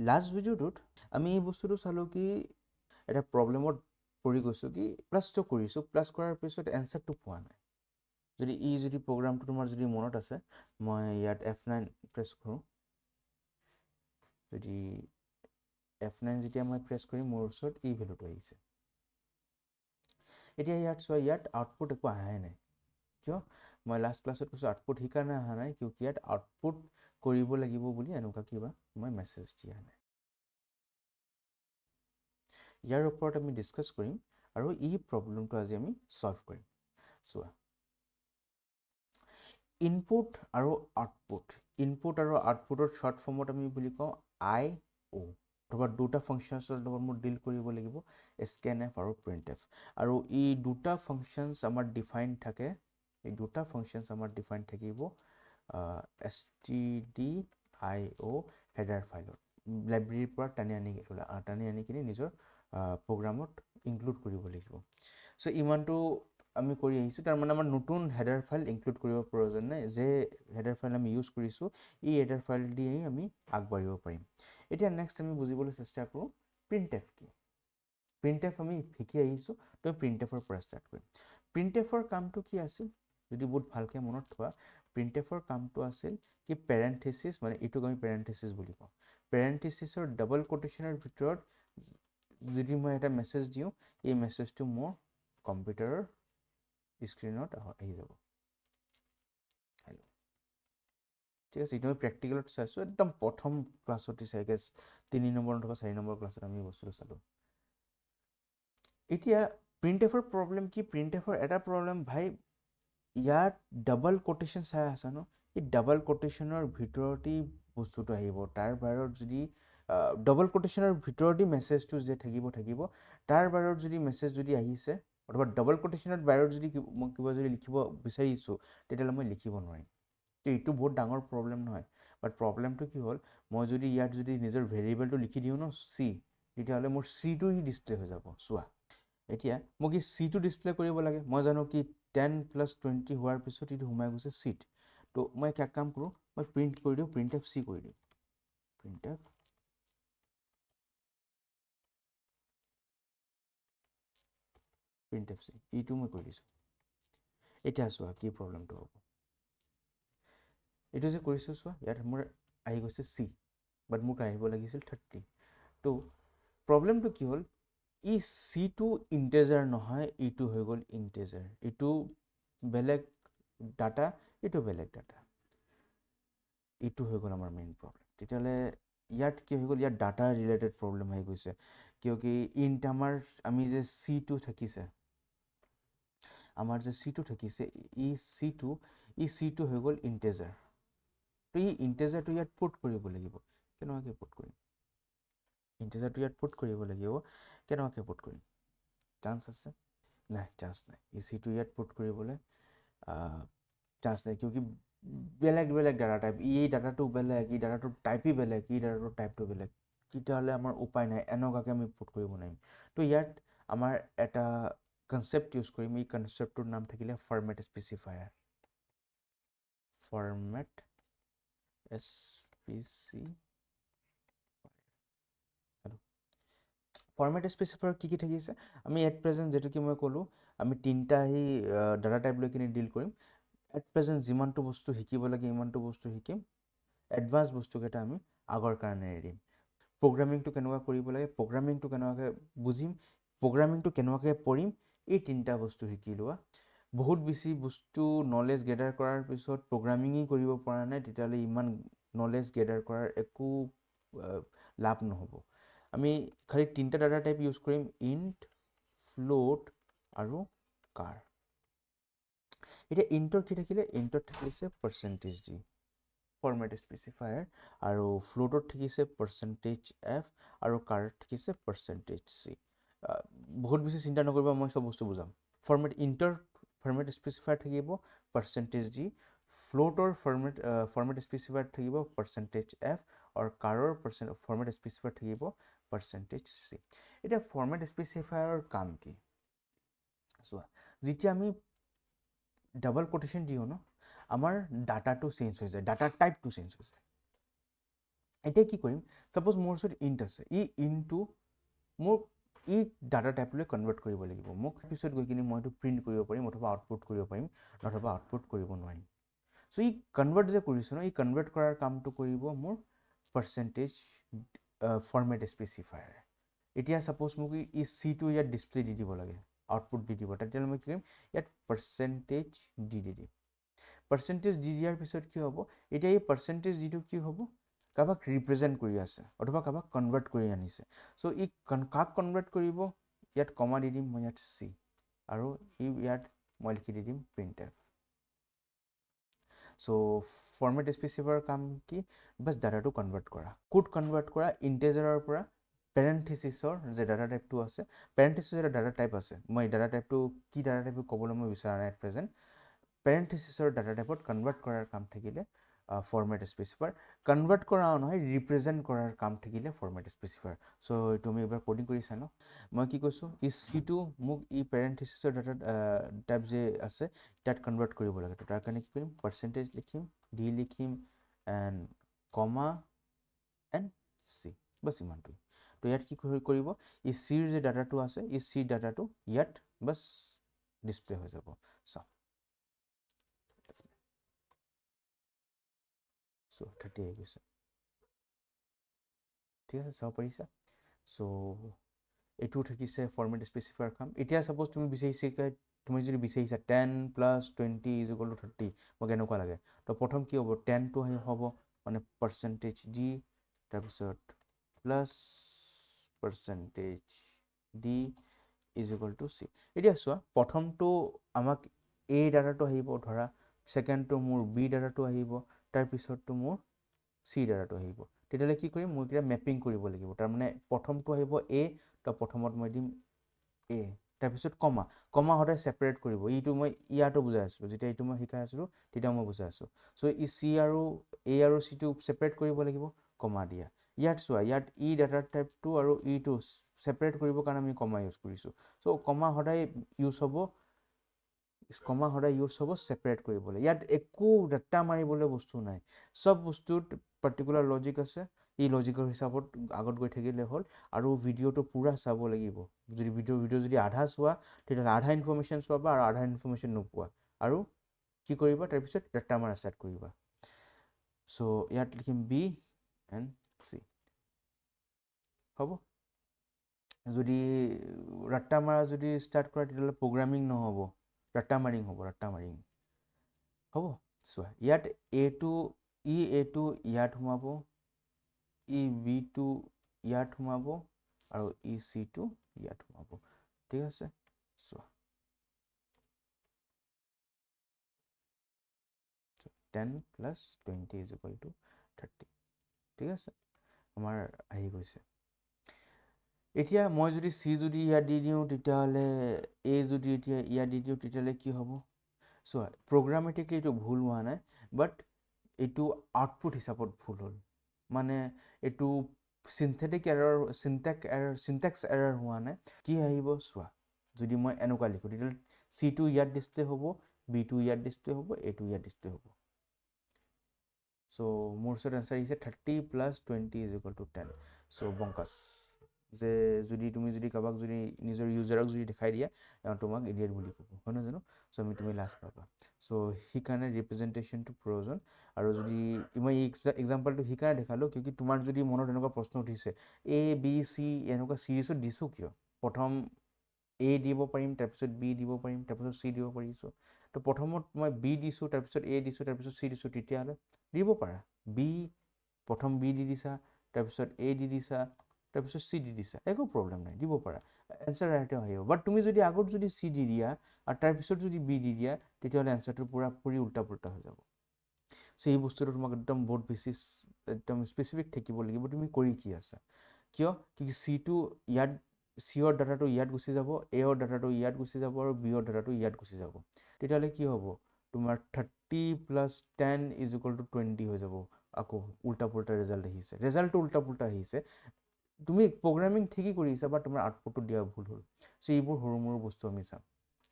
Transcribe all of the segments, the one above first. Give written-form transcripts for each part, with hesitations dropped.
Last ভিডিঅ'টোত আমি এই বস্তুটো চালোঁ কি এটা প্ৰব্লেমত পৰি গৈছোঁ কি প্লাছটো কৰিছোঁ, প্লাছ কৰাৰ পিছত এনচাৰটো পোৱা নাই। যদি প্ৰগ্ৰামটো তোমাৰ যদি মনত আছে, মই ইয়াত F9 প্ৰেছ কৰোঁ। যদি F9 যেতিয়া মই প্ৰেছ কৰিম, মোৰ ওচৰত এই ভেলুটো আহিছে। এতিয়া ইয়াত চোৱা, ইয়াত আউটপুট একো অহাই নাই। কিয়? মই লাষ্ট ক্লাছত কৈছোঁ আউটপুট সেইকাৰণে অহা নাই কিয় ইয়াত আউটপুট কৰিব লাগিব বুলি এনেকুৱা কিবা মই মেছেজ দিয়া নাই। ইয়াৰ ওপৰত আমি ডিছকাছ কৰিম আৰু এই প্ৰব্লেমটো আজি আমি সলভ কৰিম। চোৱা, ইনপুট আৰু আউটপুটৰ শ্বৰ্ট ফৰ্মত আমি বুলি কওঁ IO, অথবা দুটা ফাংচনছৰ লগত মোৰ ডিল কৰিব লাগিব, scanf আৰু printf। আৰু এই দুটা ফাংচনছ আমাৰ ডিফাইন থাকে, এই দুটা ফাংচনছ আমাৰ ডিফাইন থাকিব stdio হেডাৰ ফাইলত, লাইব্ৰেৰীৰ পৰা টানি আনি কিনে নিজৰ প্ৰগ্ৰামত ইনক্লুড কৰিব লাগিব। চ' ইমানটো আমি কৰি আহিছোঁ, তাৰমানে আমাৰ নতুন হেডাৰ ফাইল ইনক্লুড কৰিব প্ৰয়োজন নাই। যে হেডাৰ ফাইল আমি ইউজ কৰিছোঁ, এই হেডাৰ ফাইল দিয়েই আমি আগবাঢ়িব পাৰিম। এতিয়া নেক্সট আমি বুজিবলৈ চেষ্টা কৰোঁ প্ৰিণ্টএফ কি। প্ৰিণ্টএফ আমি শিকি আহিছোঁ, তো প্ৰিণ্টএফৰ পৰা ষ্টাৰ্ট কৰিম। প্ৰিণ্টএফৰ কামটো কি আছিল? যদি বহুত ভালকৈ মনত থোৱা, প্ৰিণ্টএফৰ কামটো আছিল কি পেৰেণ্থেচিছ, মানে এইটোক আমি পেৰেণ্থেচিছ বুলি কওঁ। পেৰেণ্থেচিছৰ ডাবল কোটেশ্যনৰ ভিতৰত যদি মই এটা মেছেজ দিওঁ, এই মেছেজটো মোৰ কম্পিউটাৰৰ স্ক্ৰীনত আহি যাব। হেল্ল', ঠিক আছে। এইটো মই প্ৰেক্টিকেলত চাইছোঁ, একদম প্ৰথম ক্লাছতে চাগে 3 নম্বৰ অথবা 4 নম্বৰ ক্লাছত আমি বস্তুটো চালোঁ। এতিয়া প্ৰিণ্টএফৰ প্ৰব্লেম কি? প্ৰিণ্টএফৰ এটা প্ৰব্লেম ভাই, ইয়াত ডাবল কোটেশ্যন চাই আছা ন, এই ডাবল কোটেশ্যনৰ ভিতৰতেই বস্তুটো আহিব। তাৰ বাহিৰত যদি ডাবল কোটেশ্যনৰ ভিতৰতেই মেছেজটো যে থাকিব, তাৰ বাহিৰত যদি মেছেজ যদি আহিছে, অথবা ডাবল কোটেশ্যনৰ বাহিৰত যদি মই কিবা যদি লিখিব বিচাৰিছোঁ, তেতিয়াহ'লে মই লিখিব নোৱাৰিম। তো এইটো বহুত ডাঙৰ প্ৰব্লেম নহয়। বাট প্ৰব্লেমটো কি হ'ল, মই যদি ইয়াত যদি নিজৰ ভেৰিয়েবলটো লিখি দিওঁ ন, চি, তেতিয়াহ'লে মোৰ চিটো ডিছপ্লে হৈ যাব। চোৱা, এতিয়া মোক এই চিটো ডিছপ্লে কৰিব লাগে। মই জানো কি 10 + 20 হোৱাৰ পিছত এইটো সোমাই গৈছে চিট। তো মই এক কাম কৰোঁ, মই প্ৰিণ্ট কৰি দিওঁ, প্ৰিণ্টএফ চি কৰি দিওঁ। প্ৰিণ্টএফ চি, এইটো মই কৰি দিছোঁ। এতিয়া চোৱা কি প্ৰব্লেমটো হ'ব। এইটো যে কৰিছোঁ, চোৱা ইয়াত মোৰ আহি গৈছে চি, বাট মোক আহিব লাগিছিল 30। তো প্ৰব্লেমটো কি হ'ল, ই চিটো ইণ্টেজাৰ নহয়, এইটো হৈ গ'ল ইণ্টেজাৰ। এইটো বেলেগ ডাটা, এইটো বেলেগ ডাটা। এইটো হৈ গ'ল আমাৰ মেইন প্ৰব্লেম। তেতিয়াহ'লে ইয়াত কি হৈ গ'ল, ইয়াত ডাটা ৰিলেটেড প্ৰব্লেম আহি গৈছে। কিয় কি ইণ্ট আমি যে চিটো থাকিছে, আমাৰ যে চিটো থাকিছে, এই চিটো হৈ গ'ল ইণ্টেজাৰ। তো এই ইণ্টেজাৰটো ইয়াত পুট কৰিব লাগিব। কেনেকুৱাকৈ পুট কৰিম? ইণ্টেজাৰটো ইয়াত পুট কৰিব লাগিব। কেনেকুৱাকৈ পুট কৰিম? চান্স আছে? নাই, চান্স নাই। এই চিটো ইয়াত পুট কৰিবলৈ চান্স নাই, কিয় কি বেলেগ ডাটা টাইপ। এই ডাটাটো বেলেগ, এই ডাটাটোৰ টাইপেই বেলেগ, এই ডাটাটোৰ টাইপটো বেলেগ। তেতিয়াহ'লে আমাৰ উপায় নাই, এনেকুৱাকৈ আমি পুট কৰিব নোৱাৰিম। তো ইয়াত আমাৰ এটা কনচেপ্ট ইউজ কৰিম। এই কনচেপ্টটোৰ নাম থাকিলে ফৰ্মেট স্পেচিফায়াৰ। ফৰ্মেট স্পেচিফায়াৰ কি থাকিছে? আমি এট প্ৰেজেণ্ট যেটো মই ক'লোঁ, আমি 3টা ডাটা টাইপ লৈ কিনে ডিল কৰিম। এট প্ৰেজেণ্ট যিমানটো বস্তু শিকিব লাগে, ইমানটো বস্তু শিকিম। এডভান্স বস্তুকেইটা আমি আগৰ কাৰণে এৰি দিম। প্ৰগ্ৰামিংটো কেনেকুৱা কৰিব লাগে, প্ৰগ্ৰামিংটো কেনেকুৱাকৈ বুজিম, প্ৰগ্ৰামিংটো কেনেকুৱাকৈ পঢ়িম, এই 3টা বস্তু শিকি লোৱা। বহুত বেছি বস্তু নলেজ গেডাৰ কৰাৰ পিছত প্ৰগ্ৰামিঙেই কৰিব পৰা নাই, তেতিয়াহ'লে ইমান নলেজ গেডাৰ কৰাৰ একো লাভ নহ'ব। আমি খালি 3টা ডাটা টাইপ ইউজ কৰিম, ইণ্ট, ফ্লোট আৰু কাৰ। এতিয়া ইণ্টৰ কি থাকিলে? ইণ্টত থাকিছে %d, ফৰ্মেট স্পেচিফায়াৰ, আৰু ফ্লোটত থাকিছে %f, আৰু কাৰত থাকিছে %c। বহুত বেছি চিন্তা নকৰিবা, মই চব বস্তু বুজাম। ইণ্টৰ ফৰ্মেট স্পেচিফায়াৰ থাকিব %d, ফ্লোটৰ ফৰ্মেট স্পেচিফায়াৰ থাকিব %f, আৰু কাৰৰ ফৰ্মেট স্পেচিফায়াৰ থাকিব %c। এতিয়া ফৰ্মেট স্পেচিফায়াৰৰ কাম কি? চোৱা, যেতিয়া আমি ডাবল কোটেশ্যন দিওঁ ন, আমাৰ ডাটাটো চেঞ্জ হৈ যায়, ডাটা টাইপটো চেঞ্জ হৈ যায়। এতিয়া কি কৰিম, সাপোজ মোৰ ওচৰত ইণ্ট আছে, ই ইনটো মোক ই ডাটা টাইপলৈ কনভাৰ্ট কৰিব লাগিব, মোক পিছত গৈ কিনে মই এইটো প্ৰিণ্ট কৰিব পাৰিম অথবা আউটপুট কৰিব পাৰিম অথবা আউটপুট কৰিব নোৱাৰিম। চ' ই কনভাৰ্ট যে কৰিছোঁ ন, ই কনভাৰ্ট কৰাৰ কামটো কৰিব মোৰ পাৰ্চেণ্টেজ ফৰ্মেট স্পেচিফায়াৰ। এতিয়া ছাপ'জ মোক ই চিটো ইয়াত ডিছপ্লে দি দিব লাগে, আউটপুট দি দিব, তেতিয়াহ'লে মই কি কৰিম, ইয়াত পাৰ্চেণ্টেজ দি দিম। পাৰ্চেণ্টেজ দি দিয়াৰ পিছত কি হ'ব, এতিয়া এই পাৰ্চেণ্টেজ ডিটো কি হ'ব, কাৰোবাক ৰিপ্ৰেজেণ্ট কৰি আছে অথবা কাৰোবাক কনভাৰ্ট কৰি আনিছে। চ' ই কাক কনভাৰ্ট কৰিব, ইয়াত কমা দি দিম মই ইয়াত চি, আৰু ইয়াত মই লিখি দি দিম প্ৰিণ্ট এফ। চ' ফৰ্মেট স্পেচিফায়াৰ কাম কি, বাছ ডাটাটো কনভাৰ্ট কৰা। ক'ত কনভাৰ্ট কৰা, ইণ্টেজাৰৰ পৰা পেৰেণ্থেচিছৰ যে ডাটা টাইপটো আছে, পেৰেণ্থেচিছৰ এটা ডাটা টাইপ আছে, মই ডাটা টাইপটো কি ডাটা টাইপটো ক'বলৈ মই বিচৰা নাই এট প্ৰেজেণ্ট। পেৰেণ্থেচিছৰ ডাটা টাইপত কনভাৰ্ট কৰাৰ কাম থাকিলে ফৰ্মেট স্পেচিফায়াৰ, কনভাৰ্ট কৰাও নহয় ৰিপ্ৰেজেণ্ট কৰাৰ কাম থাকিলে ফৰ্মেট স্পেচিফায়াৰ। চ' এইটো আমি এবাৰ কোডিং কৰি চাই লওঁ। মই কি কৈছোঁ, ই চিটো মোক ই পেৰেণ্থেচিছৰ ডাটা টাইপ যে আছে তাত কনভাৰ্ট কৰিব লাগে। তো তাৰ কাৰণে কি কৰিম, পাৰ্চেণ্টেজ লিখিম, ডি লিখিম, এণ্ড কমা এণ্ড চি, বাছ ইমানটোৱে। তো ইয়াত কি কৰিব, ই চিৰ যে ডাটাটো আছে, ই চিৰ ডাটাটো ইয়াত বাছ ডিছপ্লে হৈ যাব। চাওঁ, চ' 30 আহি গৈছে, ঠিক আছে, চাব পাৰিছা। চ' এইটো থাকিছে ফৰ্মেট স্পেচিফায়াৰ কাম। এতিয়া ছাপ'জ তুমি তুমি যদি বিচাৰিছা 10 + 20 = 30, মোক এনেকুৱা লাগে, তো প্ৰথম কি হ'ব, 10টো হ'ব মানে পাৰ্চেণ্টেজ ডি, তাৰপিছত প্লাছ পাৰ্চেণ্টেজ ডি = চি। এতিয়া চোৱা, প্ৰথমটো আমাক এ ডাটাটো আহিব ধৰা, ছেকেণ্ডটো মোৰ বি ডাটাটো আহিব, তাৰপিছতটো মোৰ চি ডাটাটো আহিব। তেতিয়াহ'লে কি কৰিম, মই এতিয়া মেপিং কৰিব লাগিব। তাৰমানে প্ৰথমটো আহিব এ, তো প্ৰথমত মই দিম এ, তাৰপিছত কমা, কমা সদায় ছেপাৰেট কৰিব। এইটো মই ইয়াতো বুজাই আছিলোঁ, যেতিয়া এইটো মই শিকাই আছিলোঁ তেতিয়া মই বুজাই আছোঁ। চ' ই চি আৰু এ আৰু চিটো ছেপাৰেট কৰিব লাগিব, কমা দিয়া। ইয়াত চোৱা, ইয়াত ই ডাটা টাইপটো আৰু ইটো ছেপাৰেট কৰিবৰ কাৰণে আমি কমা ইউজ কৰিছোঁ। চ' কমা সদায় ইউজ হ'ব ছেপাৰেট কৰিবলৈ। ইয়াত একো ডাটা মাৰিবলৈ বস্তু নাই, চব বস্তুত পাৰ্টিকুলাৰ লজিক আছে। এই লজিকৰ হিচাপত আগত গৈ থাকিলে হ'ল, আৰু ভিডিঅ'টো পূৰা চাব লাগিব। যদি ভিডিঅ' যদি আধা চোৱা, তেতিয়াহ'লে আধা ইনফৰ্মেশ্যন পাবা আৰু আধা ইনফৰ্মেশ্যন নোপোৱা। আৰু কি কৰিবা, তাৰপিছত ডাটা মাৰা ষ্টাৰ্ট কৰিবা। চ' ইয়াত লিখিম বি এণ্ড চি, হ'ব। যদি ৰাট্টা মাৰা যদি ষ্টাৰ্ট কৰা, তেতিয়াহ'লে প্ৰগ্ৰামিং নহ'ব, ৰাট্টা মাৰিং হ'ব, ৰাট্টা মাৰিং হ'ব। চোৱা, ইয়াত এইটো ইয়াত সোমাব, ই বিটো ইয়াত সোমাব, আৰু ই চিটো ইয়াত সোমাব, ঠিক আছে। চোৱা, 10 + 20 = 30, ঠিক আছে, আমাৰ আহি গৈছে। এতিয়া মই যদি চি যদি ইয়াত দি দিওঁ, তেতিয়াহ'লে এ যদি এতিয়া ইয়াত দি দিওঁ, তেতিয়াহ'লে কি হ'ব, চোৱা, প্ৰগ্ৰামেটিকলি এইটো ভুল হোৱা নাই, বাট এইটো আউটপুট হিচাপত ভুল হ'ল। মানে এইটো চিনটেক্স এৰাৰ হোৱা নাই। কি আহিব চোৱা, যদি মই এনেকুৱা লিখোঁ, তেতিয়াহ'লে চিটো ইয়াত ডিছপ্লে হ'ব, বিটো ইয়াত ডিছপ্লে হ'ব, এটো ইয়াত ডিছপ্লে হ'ব। চ' মোৰ ওচৰত এনচাৰ আহিছে 30 + 20 = 10। চ' বংকাছ, যে যদি তুমি যদি কাৰোবাক যদি নিজৰ ইউজাৰক যদি দেখাই দিয়া, তোমাক ইডিয়েট বুলি ক'ব, হয় নহয় জানো। চ' তুমি লাজ পাবা। চ' সেইকাৰণে ৰিপ্ৰেজেণ্টেশ্যনটো প্ৰয়োজন। আৰু যদি মই এই এক্সাম্পলটো সেইকাৰণে দেখালোঁ, কিয় তোমাৰ যদি মনত এনেকুৱা প্ৰশ্ন উঠিছে, এ বি চি এনেকুৱা চিৰিজত দিছোঁ কিয়, প্ৰথম এ দিব পাৰিম, তাৰপিছত বি দিব পাৰিম, তাৰপিছত চি দিব পাৰিছোঁ। তো প্ৰথমত মই বি দিছোঁ, তাৰপিছত এ দিছোঁ, তাৰপিছত চি দিছোঁ, তেতিয়াহ'লে দিব পাৰা। প্ৰথম বি দি দিছা, তাৰপিছত এ দি দিছা, তাৰপিছত চি দি দিছা, একো প্ৰব্লেম নাই, দিব পাৰা, এনচাৰ ৰাইটে আহিব। বাট তুমি যদি আগত যদি চি দি দিয়া আৰু তাৰপিছত যদি বি দি দিয়া, তেতিয়াহ'লে এনচাৰটো পূৰা উল্টা পুল্টা হৈ যাব। চ' এই বস্তুটো তোমাক একদম বহুত বেছি একদম স্পেচিফিক থাকিব লাগিব, তুমি কৰি কি আছা। কিয় চিটো ইয়াত, চিৰ ডাটাটো ইয়াত গুচি যাব, এৰ ডাটাটো ইয়াত গুচি যাব, আৰু বিৰ ডাটাটো ইয়াত গুচি যাব। তেতিয়াহ'লে কি হ'ব, তোমাৰ 30 + 10 = 20 হৈ যাব। আকৌ উল্টা পুল্টা ৰিজাল্ট আহিছে, ৰিজাল্টটো উল্টা পুল্টা আহিছে। তুমি প্ৰগ্ৰামিং ঠিকেই কৰিছা, বা তোমাৰ আউটপুটটো দিয়া ভুল হ'ল। চ' এইবোৰ সৰু মৰু বস্তু আমি চাম।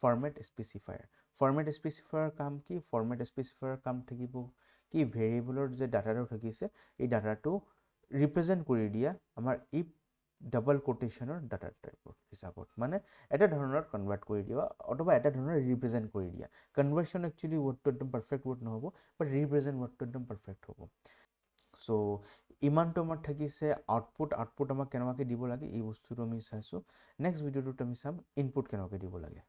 ফৰ্মেট স্পেচিফায়াৰ কাম কি, ফৰ্মেট স্পেচিফায়াৰ কাম থাকিব কি, ভেৰিয়েবলৰ যে ডাটাটো থাকিছে, এই ডাটাটো ৰিপ্ৰেজেণ্ট কৰি দিয়া আমাৰ ইফ ডাবল কোটেশ্যনৰ ডাটা টাইপৰ হিচাপত, মানে এটা ধৰণৰ কনভাৰ্ট কৰি দিয়া অথবা এটা ধৰণৰ ৰিপ্ৰেজেণ্ট কৰি দিয়া। কনভাৰ্চন একচুৱেলি ৱৰ্ডটো একদম পাৰফেক্ট ৱৰ্ড নহ'ব, বাট ৰিপ্ৰেজেণ্ট ৱৰ্ডটো একদম পাৰফেক্ট হ'ব। চ' ইমানটো আমাৰ থাকিছে আউটপুট আমাক কেনেকুৱাকৈ দিব লাগে এই বস্তুটো আমি চাইছোঁ। নেক্সট ভিডিঅ'টোত আমি চাম ইনপুট কেনেকুৱাকৈ দিব লাগে।